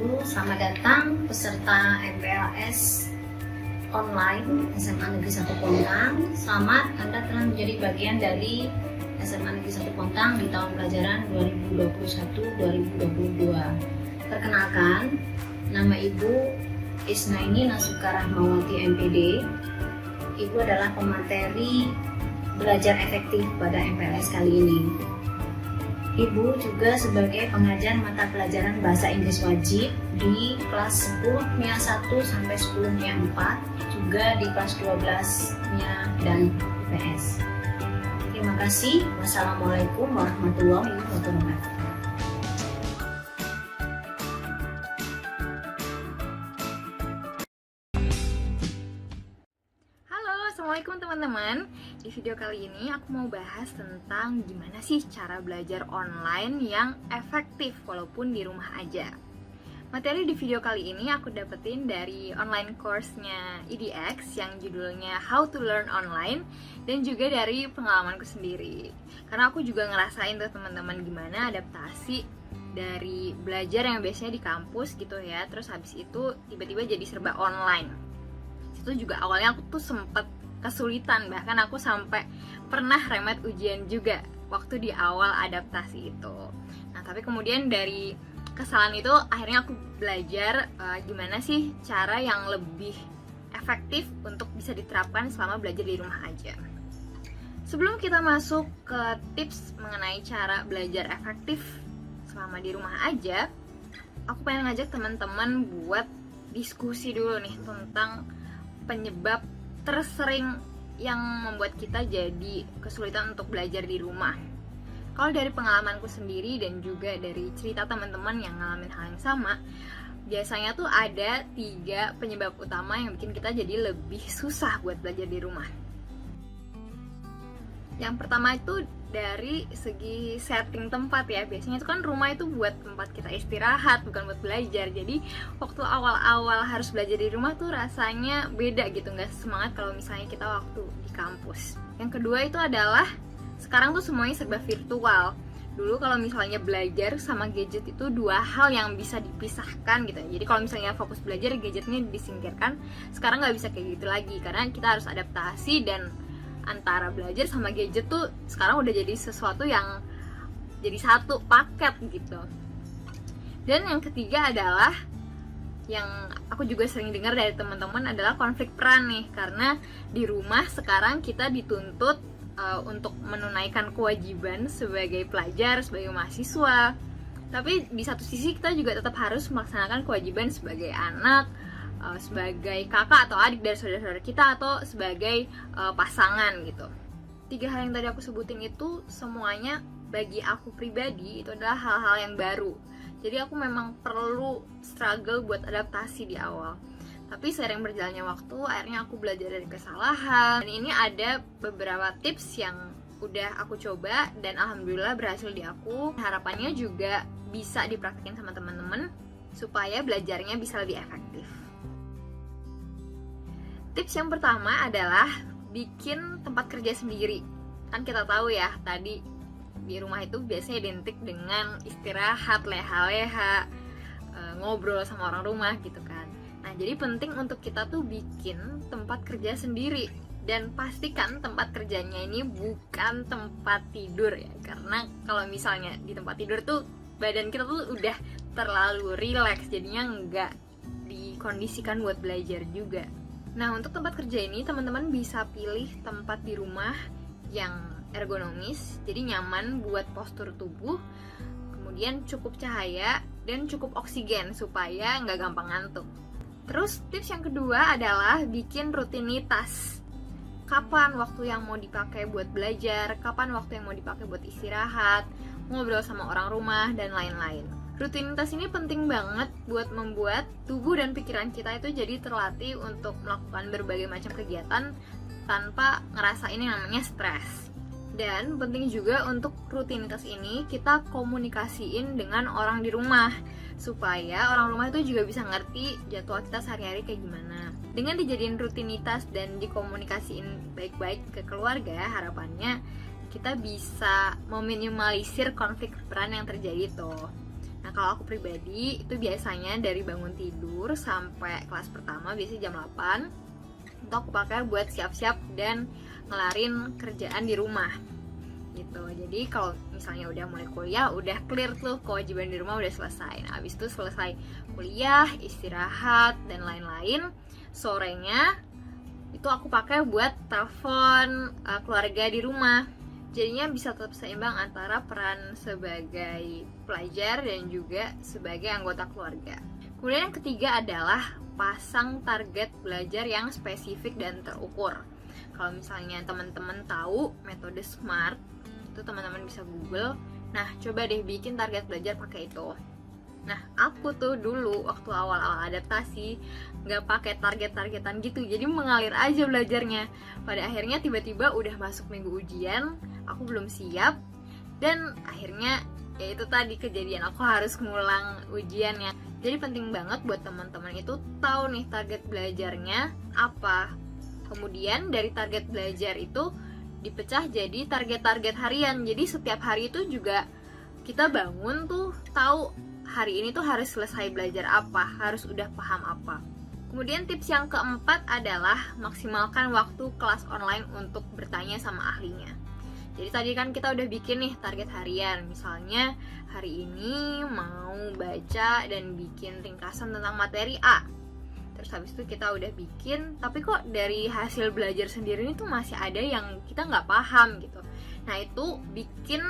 Selamat datang peserta MPLS online SMA Negeri 1 Pontang. Selamat, Anda telah menjadi bagian dari SMA Negeri 1 Pontang di tahun pelajaran 2021-2022. Perkenalkan, nama Ibu Isnaini Nasuka Rahmawati MPD. Ibu adalah pemateri belajar efektif pada MPLS kali ini. Ibu juga sebagai pengajar mata pelajaran bahasa Inggris wajib di kelas 10 MIA 1 sampai 10 MIA 4, juga di kelas 12-nya dan IPS. Terima kasih. Wassalamualaikum warahmatullahi wabarakatuh. Assalamualaikum teman-teman. Di video kali ini aku mau bahas tentang gimana sih cara belajar online yang efektif walaupun di rumah aja. Materi di video kali ini aku dapetin dari online course-nya EDX yang judulnya How to Learn Online, dan juga dari pengalamanku sendiri. Karena aku juga ngerasain tuh teman-teman gimana adaptasi dari belajar yang biasanya di kampus gitu ya, terus habis itu tiba-tiba jadi serba online. Itu juga awalnya aku tuh sempet kesulitan, bahkan aku sampai pernah remet ujian juga waktu di awal adaptasi itu. Nah, tapi kemudian dari kesalahan itu akhirnya aku belajar gimana sih cara yang lebih efektif untuk bisa diterapkan selama belajar di rumah aja. Sebelum kita masuk ke tips mengenai cara belajar efektif selama di rumah aja, aku pengen ngajak teman-teman buat diskusi dulu nih tentang penyebab tersering yang membuat kita jadi kesulitan untuk belajar di rumah. Kalau dari pengalamanku sendiri dan juga dari cerita teman-teman yang ngalamin hal yang sama, biasanya tuh ada 3 penyebab utama yang bikin kita jadi lebih susah buat belajar di rumah. Yang pertama itu dari segi setting tempat ya. Biasanya itu kan rumah itu buat tempat kita istirahat, bukan buat belajar. Jadi waktu awal-awal harus belajar di rumah tuh rasanya beda gitu, nggak semangat kalau misalnya kita waktu di kampus. Yang kedua itu adalah sekarang tuh semuanya serba virtual. Dulu kalau misalnya belajar sama gadget itu 2 hal yang bisa dipisahkan gitu. Jadi kalau misalnya fokus belajar, gadgetnya disingkirkan. Sekarang nggak bisa kayak gitu lagi, karena kita harus adaptasi, dan antara belajar sama gadget tuh sekarang udah jadi sesuatu yang jadi satu paket gitu. Dan yang ketiga adalah yang aku juga sering dengar dari teman-teman adalah konflik peran nih, karena di rumah sekarang kita dituntut untuk menunaikan kewajiban sebagai pelajar, sebagai mahasiswa. Tapi di satu sisi kita juga tetap harus melaksanakan kewajiban sebagai anak, sebagai kakak atau adik dari saudara-saudara kita, atau sebagai pasangan gitu. 3 hal yang tadi aku sebutin itu semuanya bagi aku pribadi itu adalah hal-hal yang baru. Jadi aku memang perlu struggle buat adaptasi di awal. Tapi seiring berjalannya waktu, akhirnya aku belajar dari kesalahan. Dan ini ada beberapa tips yang udah aku coba dan alhamdulillah berhasil di aku. Harapannya juga bisa dipraktikin sama teman-teman supaya belajarnya bisa lebih efektif. Tips yang pertama adalah bikin tempat kerja sendiri. Kan kita tahu ya, tadi di rumah itu biasanya identik dengan istirahat, leha-leha, ngobrol sama orang rumah gitu kan. Nah, jadi penting untuk kita tuh bikin tempat kerja sendiri. Dan pastikan tempat kerjanya ini bukan tempat tidur ya. Karena kalau misalnya di tempat tidur tuh badan kita tuh udah terlalu rileks, jadinya nggak dikondisikan buat belajar juga. Nah, untuk tempat kerja ini teman-teman bisa pilih tempat di rumah yang ergonomis, jadi nyaman buat postur tubuh, kemudian cukup cahaya dan cukup oksigen supaya nggak gampang ngantuk. Terus tips yang kedua adalah bikin rutinitas. Kapan waktu yang mau dipakai buat belajar, kapan waktu yang mau dipakai buat istirahat, ngobrol sama orang rumah, dan lain-lain. Rutinitas ini penting banget buat membuat tubuh dan pikiran kita itu jadi terlatih untuk melakukan berbagai macam kegiatan tanpa ngerasain yang namanya stres. Dan penting juga untuk rutinitas ini kita komunikasiin dengan orang di rumah, supaya orang rumah itu juga bisa ngerti jadwal kita sehari-hari kayak gimana. Dengan dijadiin rutinitas dan dikomunikasiin baik-baik ke keluarga, harapannya kita bisa meminimalisir konflik peran yang terjadi tuh. Nah kalau aku pribadi itu biasanya dari bangun tidur sampai kelas pertama biasanya jam 8 itu aku pakai buat siap-siap dan ngelarin kerjaan di rumah gitu. Jadi kalau misalnya udah mulai kuliah, udah clear tuh kewajiban di rumah udah selesai. Nah abis itu selesai kuliah, istirahat dan lain-lain, sorenya itu aku pakai buat telepon keluarga di rumah. Jadinya bisa tetap seimbang antara peran sebagai pelajar dan juga sebagai anggota keluarga. Kemudian yang ketiga adalah pasang target belajar yang spesifik dan terukur. Kalau misalnya teman-teman tahu metode SMART, itu teman-teman bisa Google. Nah, coba deh bikin target belajar pakai itu. Nah, aku tuh dulu waktu awal-awal adaptasi nggak pakai target-targetan gitu, jadi mengalir aja belajarnya. Pada akhirnya tiba-tiba udah masuk minggu ujian, aku belum siap, dan akhirnya ya itu tadi kejadian, aku harus ngulang ujiannya. Jadi penting banget buat teman-teman itu tahu nih target belajarnya apa. Kemudian dari target belajar itu dipecah jadi target-target harian. Jadi setiap hari itu juga kita bangun tuh tahu hari ini tuh harus selesai belajar apa, harus udah paham apa. Kemudian tips yang keempat adalah maksimalkan waktu kelas online untuk bertanya sama ahlinya. Jadi tadi kan kita udah bikin nih target harian, misalnya hari ini mau baca dan bikin ringkasan tentang materi A. Terus habis itu kita udah bikin, tapi kok dari hasil belajar sendiri itu masih ada yang kita nggak paham gitu. Nah itu bikin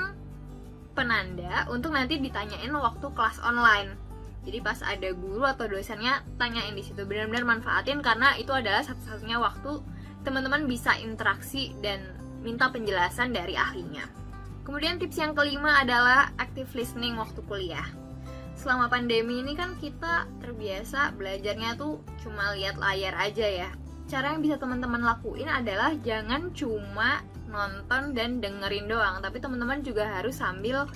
penanda untuk nanti ditanyain waktu kelas online. Jadi pas ada guru atau dosennya, tanyain di situ, benar-benar manfaatin karena itu adalah satu-satunya waktu teman-teman bisa interaksi dan minta penjelasan dari ahlinya. Kemudian tips yang kelima adalah active listening waktu kuliah. Selama pandemi ini kan kita terbiasa belajarnya tuh cuma lihat layar aja ya. Cara yang bisa teman-teman lakuin adalah jangan cuma nonton dan dengerin doang, tapi teman-teman juga harus sambil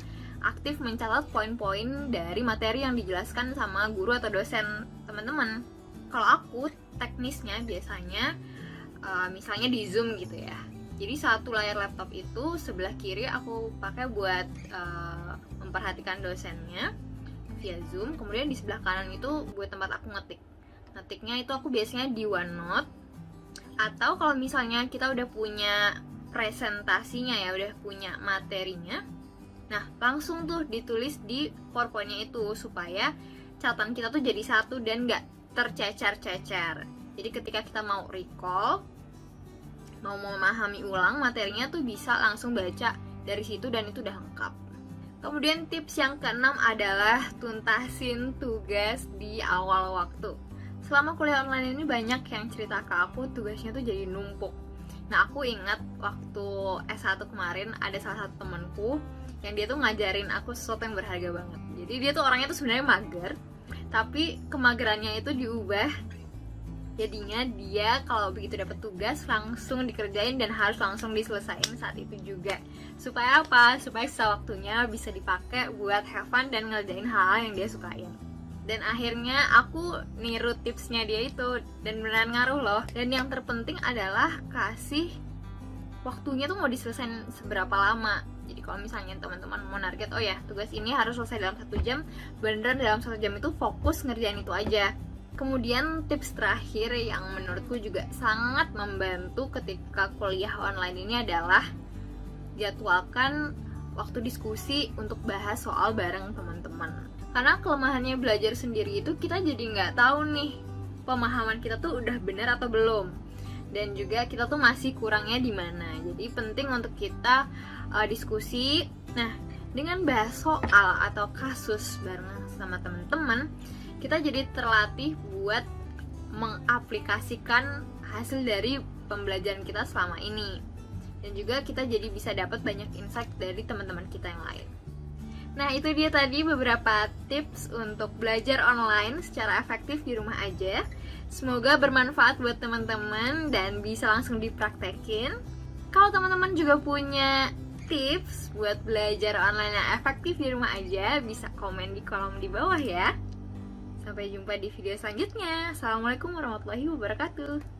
aktif mencatat poin-poin dari materi yang dijelaskan sama guru atau dosen teman-teman. Kalau aku teknisnya biasanya misalnya di Zoom gitu ya. Jadi satu layar laptop itu sebelah kiri aku pakai buat memperhatikan dosennya via Zoom, kemudian di sebelah kanan itu buat tempat aku ngetik. Ngetiknya itu aku biasanya di OneNote, atau kalau misalnya kita udah punya presentasinya ya, udah punya materinya, nah langsung tuh ditulis di PowerPoint-nya itu supaya catatan kita tuh jadi satu dan gak tercecer-cecer. Jadi ketika kita mau recall, mau memahami ulang materinya tuh bisa langsung baca dari situ dan itu udah lengkap. Kemudian tips yang keenam adalah tuntasin tugas di awal waktu. Selama kuliah online ini banyak yang cerita ke aku tugasnya tuh jadi numpuk. Nah aku ingat waktu S1 kemarin ada salah satu temanku yang dia tuh ngajarin aku sesuatu yang berharga banget. Jadi dia tuh orangnya tuh sebenarnya mager, tapi kemagerannya itu diubah. Jadinya dia kalau begitu dapat tugas langsung dikerjain dan harus langsung diselesain saat itu juga. Supaya apa? Supaya sisa waktunya bisa dipakai buat have fun dan ngerjain hal-hal yang dia sukain. Dan akhirnya aku niru tipsnya dia itu dan beneran ngaruh loh. Dan yang terpenting adalah kasih waktunya tuh mau diselesain seberapa lama. Jadi kalau misalnya teman-teman mau target, oh ya tugas ini harus selesai dalam 1 jam, beneran dalam 1 jam itu fokus ngerjain itu aja. Kemudian tips terakhir yang menurutku juga sangat membantu ketika kuliah online ini adalah jadwalkan waktu diskusi untuk bahas soal bareng teman-teman. Karena kelemahannya belajar sendiri itu kita jadi nggak tahu nih pemahaman kita tuh udah benar atau belum, dan juga kita tuh masih kurangnya di mana. Jadi penting untuk kita diskusi. Nah, dengan bahas soal atau kasus bareng sama teman-teman, kita jadi terlatih buat mengaplikasikan hasil dari pembelajaran kita selama ini. Dan juga kita jadi bisa dapat banyak insight dari teman-teman kita yang lain. Nah itu dia tadi beberapa tips untuk belajar online secara efektif di rumah aja. Semoga bermanfaat buat teman-teman dan bisa langsung dipraktekin. Kalau teman-teman juga punya tips buat belajar online yang efektif di rumah aja, bisa komen di kolom di bawah ya. Sampai jumpa di video selanjutnya. Assalamualaikum warahmatullahi wabarakatuh.